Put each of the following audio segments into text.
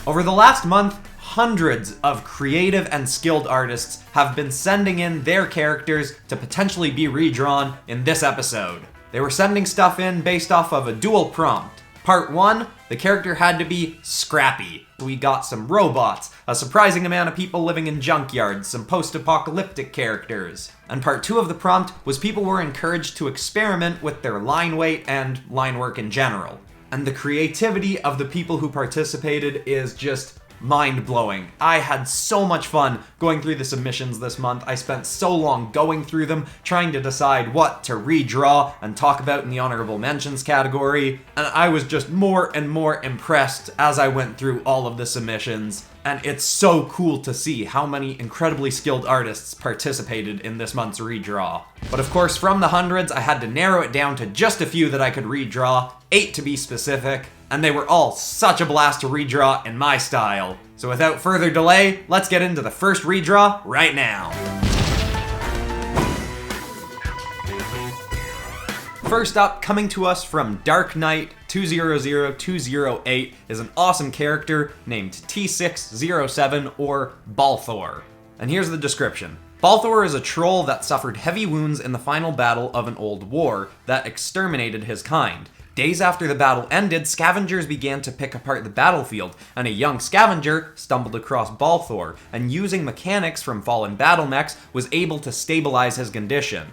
Over the last month, hundreds of creative and skilled artists have been sending in their characters to potentially be redrawn in this episode. They were sending stuff in based off of a dual prompt. Part 1, the character had to be Scrappy. We got some robots, a surprising amount of people living in junkyards, some post-apocalyptic characters. And part 2 of the prompt was people were encouraged to experiment with their line weight and line work in general. And the creativity of the people who participated is just mind-blowing. I had so much fun going through the submissions this month. I spent so long going through them, trying to decide what to redraw and talk about in the honorable mentions category, and I was just more and more impressed as I went through all of the submissions. And it's so cool to see how many incredibly skilled artists participated in this month's redraw. But of course, from the hundreds, I had to narrow it down to just a few that I could redraw, 8 to be specific, and they were all such a blast to redraw in my style. So without further delay, let's get into the first redraw right now. First up, coming to us from Dark Knight 200208 is an awesome character named T607 or Balthor. And here's the description. Balthor is a troll that suffered heavy wounds in the final battle of an old war that exterminated his kind. Days after the battle ended, scavengers began to pick apart the battlefield, and a young scavenger stumbled across Balthor, and using mechanics from fallen battle mechs, was able to stabilize his condition.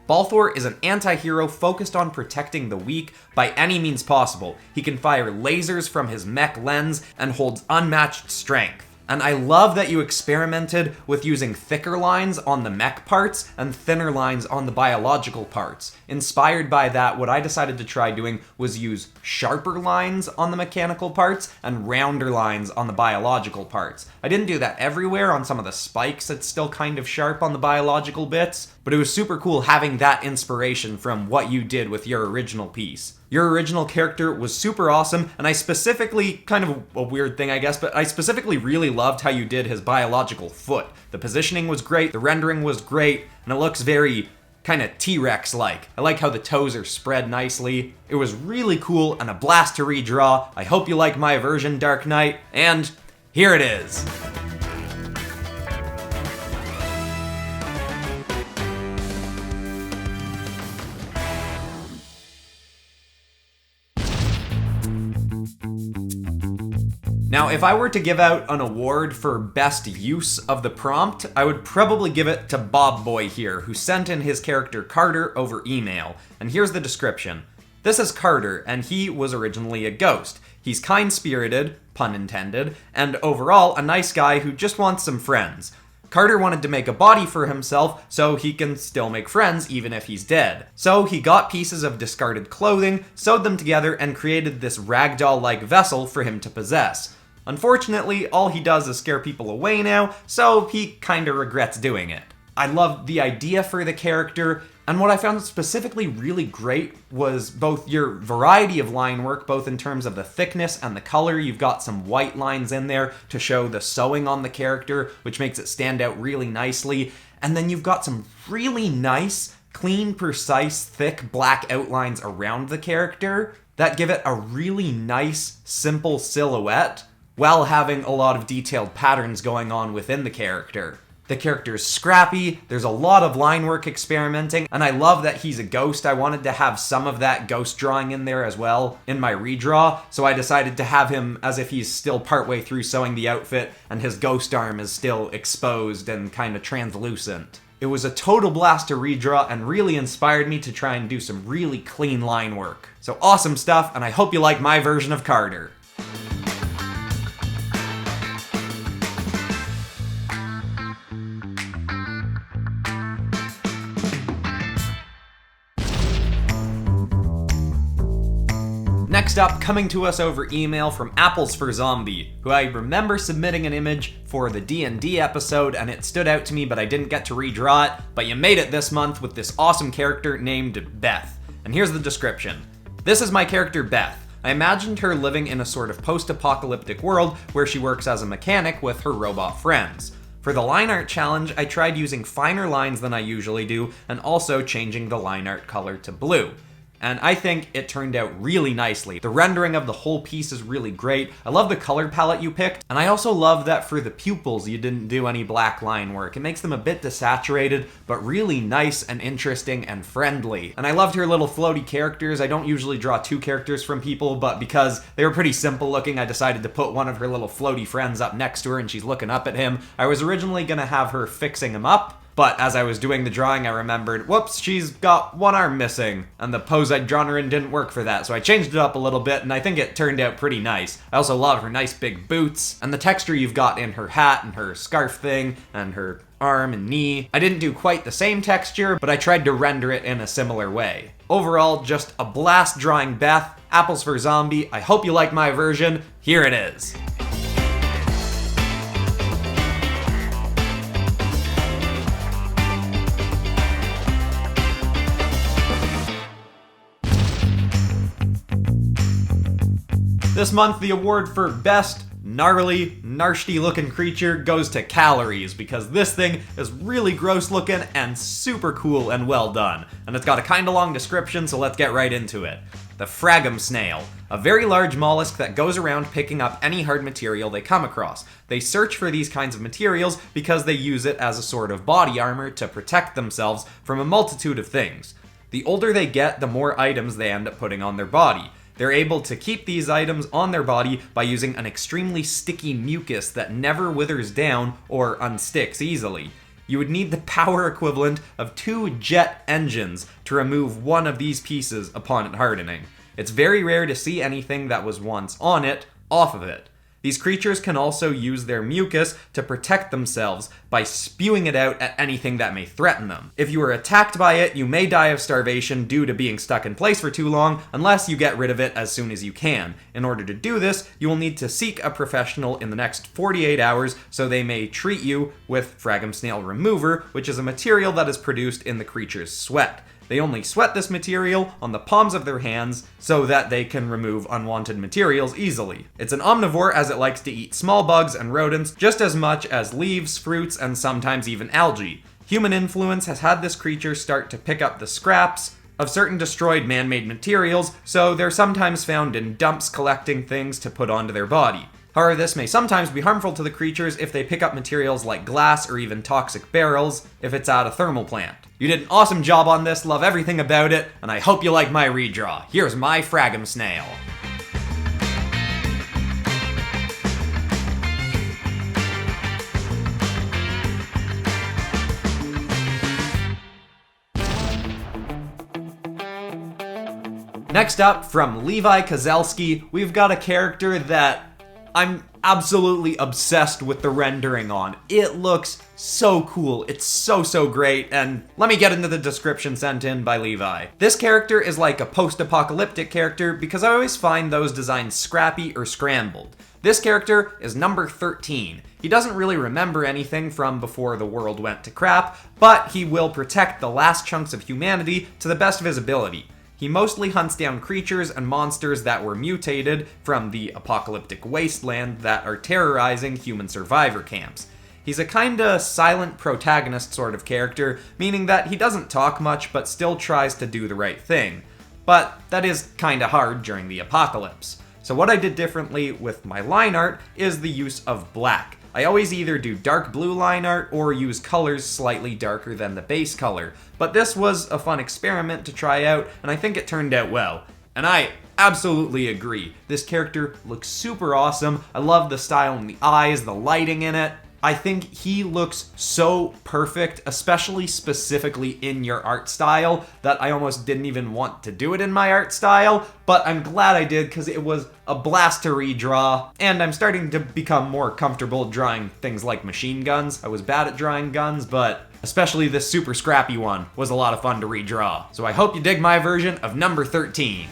Balthor is an anti-hero focused on protecting the weak by any means possible. He can fire lasers from his mech lens and holds unmatched strength. And I love that you experimented with using thicker lines on the mech parts and thinner lines on the biological parts. Inspired by that, what I decided to try doing was use sharper lines on the mechanical parts and rounder lines on the biological parts. I didn't do that everywhere. On some of the spikes, it's still kind of sharp on the biological bits, but it was super cool having that inspiration from what you did with your original piece. Your original character was super awesome, and I specifically, kind of a weird thing I guess, but I specifically really loved how you did his biological foot. The positioning was great, the rendering was great, and it looks very kind of T-Rex-like. I like how the toes are spread nicely. It was really cool and a blast to redraw. I hope you like my version, Dark Knight, and here it is. Now, if I were to give out an award for best use of the prompt, I would probably give it to Bob Boy here, who sent in his character Carter over email. And here's the description. This is Carter, and he was originally a ghost. He's kind-spirited, pun intended, and overall a nice guy who just wants some friends. Carter wanted to make a body for himself so he can still make friends even if he's dead. So he got pieces of discarded clothing, sewed them together, and created this ragdoll-like vessel for him to possess. Unfortunately, all he does is scare people away now, so he kinda regrets doing it. I loved the idea for the character, and what I found specifically really great was both your variety of line work, both in terms of the thickness and the color. You've got some white lines in there to show the sewing on the character, which makes it stand out really nicely. And then you've got some really nice, clean, precise, thick black outlines around the character that give it a really nice, simple silhouette, while having a lot of detailed patterns going on within the character. The character's scrappy, there's a lot of line work experimenting, and I love that he's a ghost. I wanted to have some of that ghost drawing in there as well in my redraw, so I decided to have him as if he's still partway through sewing the outfit and his ghost arm is still exposed and kind of translucent. It was a total blast to redraw and really inspired me to try and do some really clean line work. So awesome stuff, and I hope you like my version of Carter. Next up, coming to us over email from Apples for Zombie, who I remember submitting an image for the D&D episode and it stood out to me but I didn't get to redraw it, but you made it this month with this awesome character named Beth. And here's the description. This is my character Beth. I imagined her living in a sort of post-apocalyptic world where she works as a mechanic with her robot friends. For the line art challenge, I tried using finer lines than I usually do and also changing the line art color to blue. And I think it turned out really nicely. The rendering of the whole piece is really great. I love the color palette you picked, and I also love that for the pupils you didn't do any black line work. It makes them a bit desaturated, but really nice and interesting and friendly. And I loved her little floaty characters. I don't usually draw two characters from people, but because they were pretty simple looking, I decided to put one of her little floaty friends up next to her and she's looking up at him. I was originally gonna have her fixing him up, but as I was doing the drawing, I remembered, whoops, she's got one arm missing, and the pose I'd drawn her in didn't work for that, so I changed it up a little bit, and I think it turned out pretty nice. I also love her nice big boots, and the texture you've got in her hat, and her scarf thing, and her arm and knee. I didn't do quite the same texture, but I tried to render it in a similar way. Overall, just a blast drawing Beth. Apples for Zombie. I hope you like my version. Here it is. This month, the award for best gnarly, narsty looking creature goes to Calories, because this thing is really gross looking and super cool and well done. And it's got a kinda long description, so let's get right into it. The Fragum Snail, a very large mollusk that goes around picking up any hard material they come across. They search for these kinds of materials because they use it as a sort of body armor to protect themselves from a multitude of things. The older they get, the more items they end up putting on their body. They're able to keep these items on their body by using an extremely sticky mucus that never withers down or unsticks easily. You would need the power equivalent of 2 jet engines to remove one of these pieces upon it hardening. It's very rare to see anything that was once on it off of it. These creatures can also use their mucus to protect themselves by spewing it out at anything that may threaten them. If you are attacked by it, you may die of starvation due to being stuck in place for too long, unless you get rid of it as soon as you can. In order to do this, you will need to seek a professional in the next 48 hours so they may treat you with Fragum Snail Remover, which is a material that is produced in the creature's sweat. They only sweat this material on the palms of their hands so that they can remove unwanted materials easily. It's an omnivore as it likes to eat small bugs and rodents just as much as leaves, fruits, and sometimes even algae. Human influence has had this creature start to pick up the scraps of certain destroyed man-made materials, so they're sometimes found in dumps collecting things to put onto their body. However, this may sometimes be harmful to the creatures if they pick up materials like glass or even toxic barrels if it's at a thermal plant. You did an awesome job on this, love everything about it, and I hope you like my redraw. Here's my Fragum Snail. Next up, from Levi Kozelski, we've got a character that I'm absolutely obsessed with the rendering on. It looks so cool. It's so great, and let me get into the description sent in by Levi. This character is like a post-apocalyptic character because I always find those designs scrappy or scrambled. This character is number 13. He doesn't really remember anything from before the world went to crap, but he will protect the last chunks of humanity to the best of his ability. He mostly hunts down creatures and monsters that were mutated from the apocalyptic wasteland that are terrorizing human survivor camps. He's a kinda silent protagonist sort of character, meaning that he doesn't talk much but still tries to do the right thing. But that is kinda hard during the apocalypse. So what I did differently with my line art is the use of black. I always either do dark blue line art or use colors slightly darker than the base color, but this was a fun experiment to try out, and I think it turned out well. And I absolutely agree. This character looks super awesome. I love the style in the eyes, the lighting in it. I think he looks so perfect, especially specifically in your art style, that I almost didn't even want to do it in my art style, but I'm glad I did because it was a blast to redraw, and I'm starting to become more comfortable drawing things like machine guns. I was bad at drawing guns, but especially this super scrappy one was a lot of fun to redraw. So I hope you dig my version of number 13.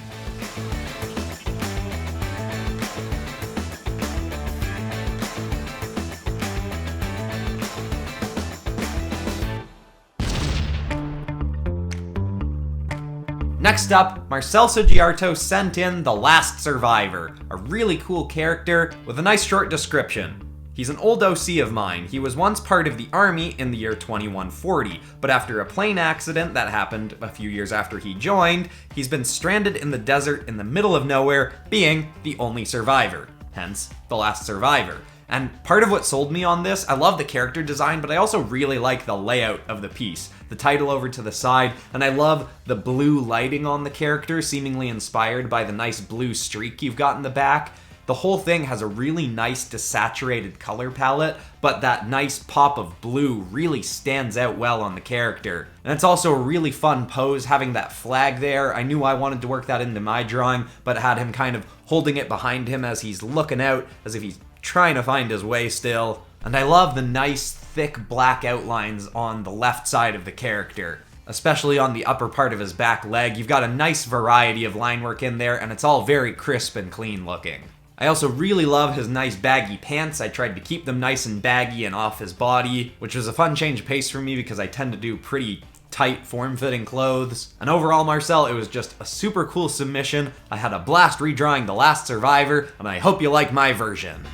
Next up, Marcel sent in The Last Survivor, a really cool character with a nice short description. He's an old OC of mine. He was once part of the army in the year 2140, but after a plane accident that happened a few years after he joined, he's been stranded in the desert in the middle of nowhere, being the only survivor. Hence, the last survivor. And part of what sold me on this, I love the character design, but I also really like the layout of the piece. The title over to the side, and I love the blue lighting on the character, seemingly inspired by the nice blue streak you've got in the back. The whole thing has a really nice desaturated color palette, but that nice pop of blue really stands out well on the character. And it's also a really fun pose having that flag there. I knew I wanted to work that into my drawing, but had him kind of holding it behind him as he's looking out, as if he's trying to find his way still. And I love the nice, thick black outlines on the left side of the character. Especially on the upper part of his back leg, you've got a nice variety of line work in there, and it's all very crisp and clean looking. I also really love his nice baggy pants. I tried to keep them nice and baggy and off his body, which was a fun change of pace for me because I tend to do pretty tight, form-fitting clothes. And overall, Marcel, it was just a super cool submission. I had a blast redrawing The Last Survivor, and I hope you like my version.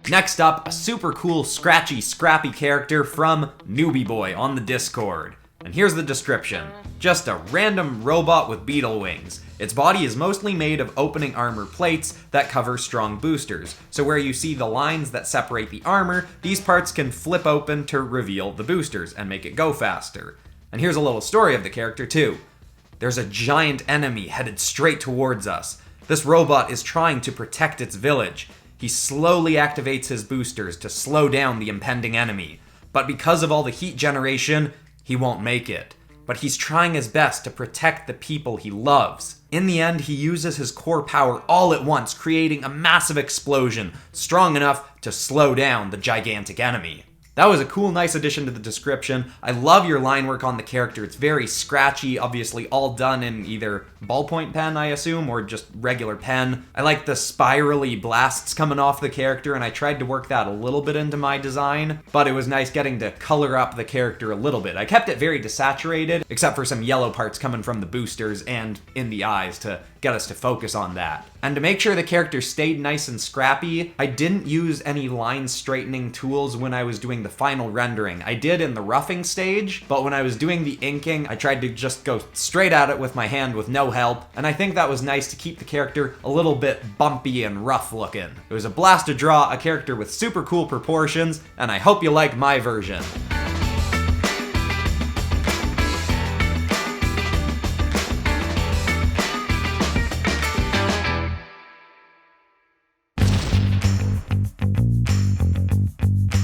Next up, a super cool, scratchy, scrappy character from NewbieBoy on the Discord. And here's the description. Just a random robot with beetle wings. Its body is mostly made of opening armor plates that cover strong boosters. So where you see the lines that separate the armor, these parts can flip open to reveal the boosters and make it go faster. And here's a little story of the character too. There's a giant enemy headed straight towards us. This robot is trying to protect its village. He slowly activates his boosters to slow down the impending enemy. But because of all the heat generation, he won't make it. But he's trying his best to protect the people he loves. In the end, he uses his core power all at once, creating a massive explosion, strong enough to slow down the gigantic enemy. That was a cool, nice addition to the description. I love your line work on the character. It's very scratchy, obviously all done in either ballpoint pen, I assume, or just regular pen. I like the spirally blasts coming off the character, and I tried to work that a little bit into my design, but it was nice getting to color up the character a little bit. I kept it very desaturated, except for some yellow parts coming from the boosters and in the eyes to get us to focus on that. And to make sure the character stayed nice and scrappy, I didn't use any line straightening tools when I was doing the final rendering. I did in the roughing stage, but when I was doing the inking, I tried to just go straight at it with my hand with no help, and I think that was nice to keep the character a little bit bumpy and rough looking. It was a blast to draw a character with super cool proportions, and I hope you like my version.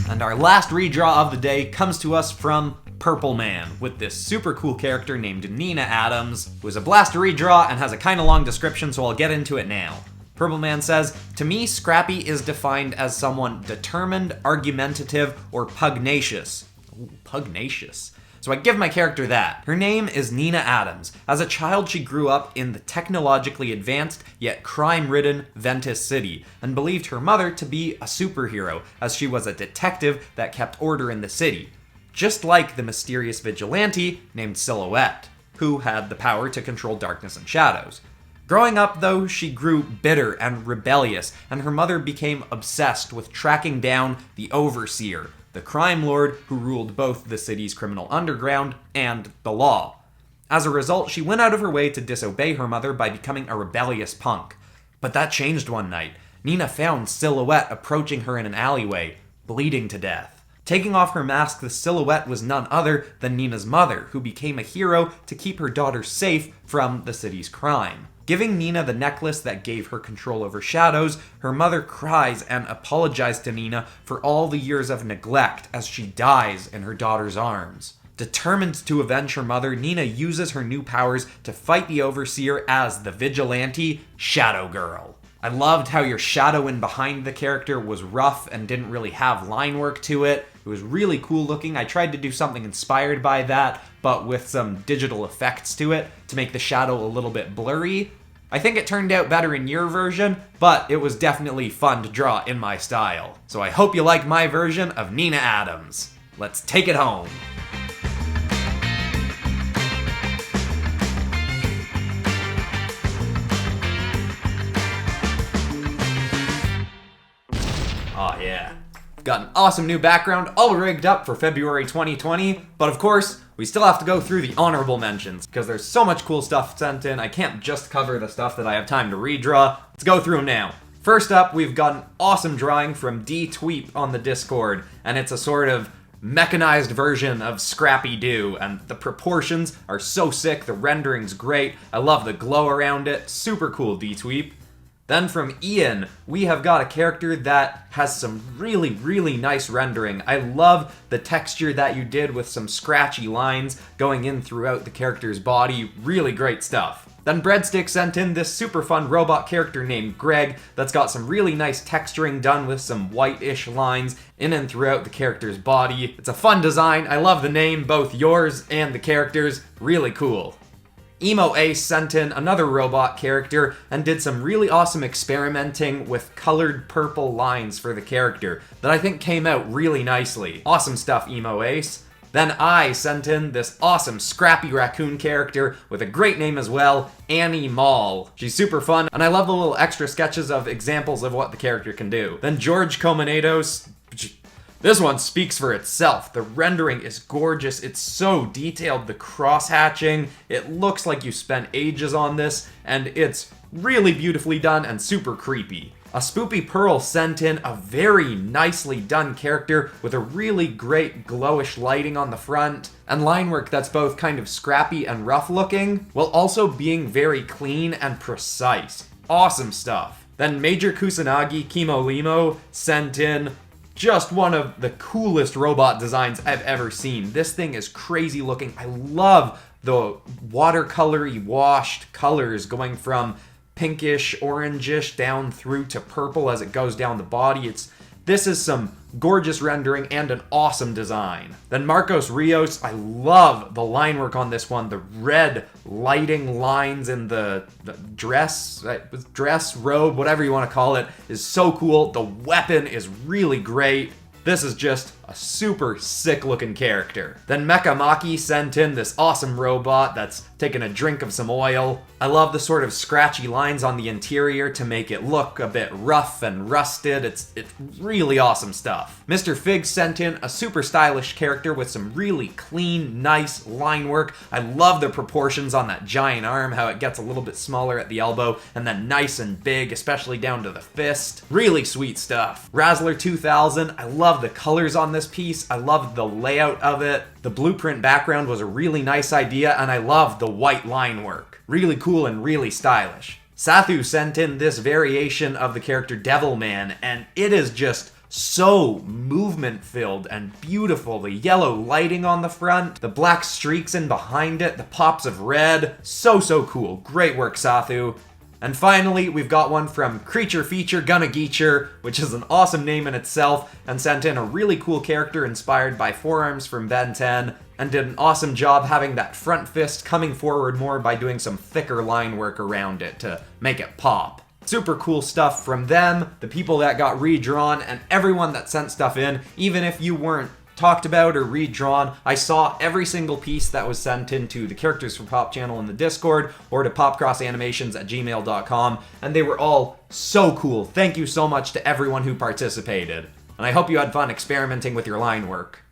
And our last redraw of the day comes to us from PurpleMan, with this super cool character named Nina Adams, who is a blast to redraw and has a kinda long description, so I'll get into it now. PurpleMan says, "To me, Scrappy is defined as someone determined, argumentative, or pugnacious." Ooh, pugnacious. So I give my character that. Her name is Nina Adams. As a child, she grew up in the technologically advanced yet crime-ridden Ventus City and believed her mother to be a superhero, as she was a detective that kept order in the city. Just like the mysterious vigilante named Silhouette, who had the power to control darkness and shadows. Growing up, though, she grew bitter and rebellious, and her mother became obsessed with tracking down the Overseer, the crime lord who ruled both the city's criminal underground and the law. As a result, she went out of her way to disobey her mother by becoming a rebellious punk. But that changed one night. Nina found Silhouette approaching her in an alleyway, bleeding to death. Taking off her mask, the Silhouette was none other than Nina's mother, who became a hero to keep her daughter safe from the city's crime. Giving Nina the necklace that gave her control over shadows, her mother cries and apologizes to Nina for all the years of neglect as she dies in her daughter's arms. Determined to avenge her mother, Nina uses her new powers to fight the Overseer as the vigilante Shadow Girl. I loved how your shadow in behind the character was rough and didn't really have line work to it. It was really cool looking. I tried to do something inspired by that, but with some digital effects to it to make the shadow a little bit blurry. I think it turned out better in your version, but it was definitely fun to draw in my style. So I hope you like my version of Nina Adams. let's take it home. Oh yeah. Got an awesome new background all rigged up for February 2020, but of course, we still have to go through the honorable mentions, because there's so much cool stuff sent in, I can't just cover the stuff that I have time to redraw. Let's go through them now. First up, we've got an awesome drawing from DTIYS on the Discord, and it's a sort of mechanized version of Scrappy Doo, and the proportions are so sick, the rendering's great, I love the glow around it, super cool DTIYS. Then from Ian, we have got a character that has some really nice rendering. I love the texture that you did with some scratchy lines going in throughout the character's body. Really great stuff. Then Breadstick sent in this super fun robot character named Greg that's got some really nice texturing done with some white-ish lines in and throughout the character's body. It's a fun design. I love the name, both yours and the character's. Really cool. Emo Ace sent in another robot character and did some really awesome experimenting with colored purple lines for the character that I think came out really nicely. Awesome stuff, Emo Ace. Then I sent in this awesome Scrappy raccoon character with a great name as well, Annie Mall. She's super fun, and I love the little extra sketches of examples of what the character can do. Then George Comanados, this one speaks for itself. The rendering is gorgeous. It's so detailed. The cross-hatching, it looks like you spent ages on this, and it's really beautifully done and super creepy. A Spoopy Pearl sent in a very nicely done character with a really great glowish lighting on the front, and line work that's both kind of scrappy and rough looking, while also being very clean and precise. Awesome stuff. Then Major Kusanagi Kimo Limo sent in just one of the coolest robot designs I've ever seen. This thing is crazy looking. I love the watercolory washed colors going from pinkish, orangish down through to purple as it goes down the body. This is some gorgeous rendering and an awesome design. Then Marcos Rios, I love the line work on this one. The red lighting lines in the dress, robe, whatever you want to call it, is so cool. The weapon is really great. This is just a super sick looking character. Then Mecha Maki sent in this awesome robot that's taking a drink of some oil. I love the sort of scratchy lines on the interior to make it look a bit rough and rusted. It's really awesome stuff. Mr. Fig sent in a super stylish character with some really clean, nice line work. I love the proportions on that giant arm, how it gets a little bit smaller at the elbow and then nice and big, especially down to the fist. Really sweet stuff. Razzler 2000, I love the colors on this piece. I love the layout of it. The blueprint background was a really nice idea, and I love the white line work. Really cool and really stylish. Sathu sent in this variation of the character Devilman, and it is just so movement-filled and beautiful. The yellow lighting on the front, the black streaks in behind it, the pops of red. So cool. Great work, Sathu. And finally, we've got one from Creature Feature Gonna Geacher, which is an awesome name in itself, and sent in a really cool character inspired by Forearms from Ben 10, and did an awesome job having that front fist coming forward more by doing some thicker line work around it to make it pop. Super cool stuff from them, the people that got redrawn, and everyone that sent stuff in, even if you weren't talked about or redrawn. I saw every single piece that was sent into the Characters for Pop channel in the Discord or to popcrossanimations@gmail.com, and they were all so cool. Thank you so much to everyone who participated, and I hope you had fun experimenting with your line work.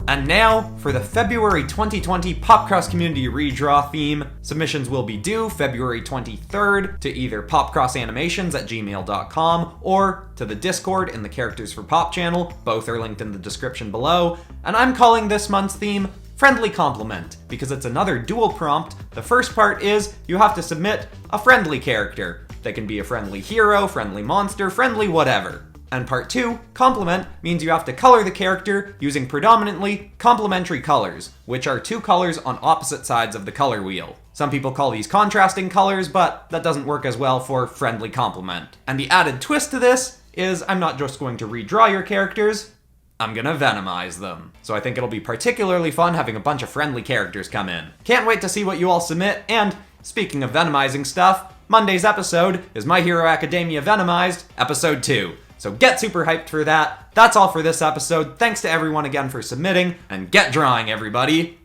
And now, for the February 2020 PopCross Community Redraw theme. Submissions will be due February 23rd to either popcrossanimations@gmail.com or to the Discord in the Characters for Pop channel. Both are linked in the description below. And I'm calling this month's theme Friendly Compliment, because it's another dual prompt. The first part is you have to submit a friendly character. They can be a friendly hero, friendly monster, friendly whatever. And part 2, compliment, means you have to color the character using predominantly complementary colors, which are 2 colors on opposite sides of the color wheel. Some people call these contrasting colors, but that doesn't work as well for friendly compliment. And the added twist to this is I'm not just going to redraw your characters, I'm gonna venomize them. So I think it'll be particularly fun having a bunch of friendly characters come in. Can't wait to see what you all submit, and speaking of venomizing stuff, Monday's episode is My Hero Academia Venomized, Episode 2. So get super hyped for that. That's all for this episode. Thanks to everyone again for submitting, and get drawing, everybody!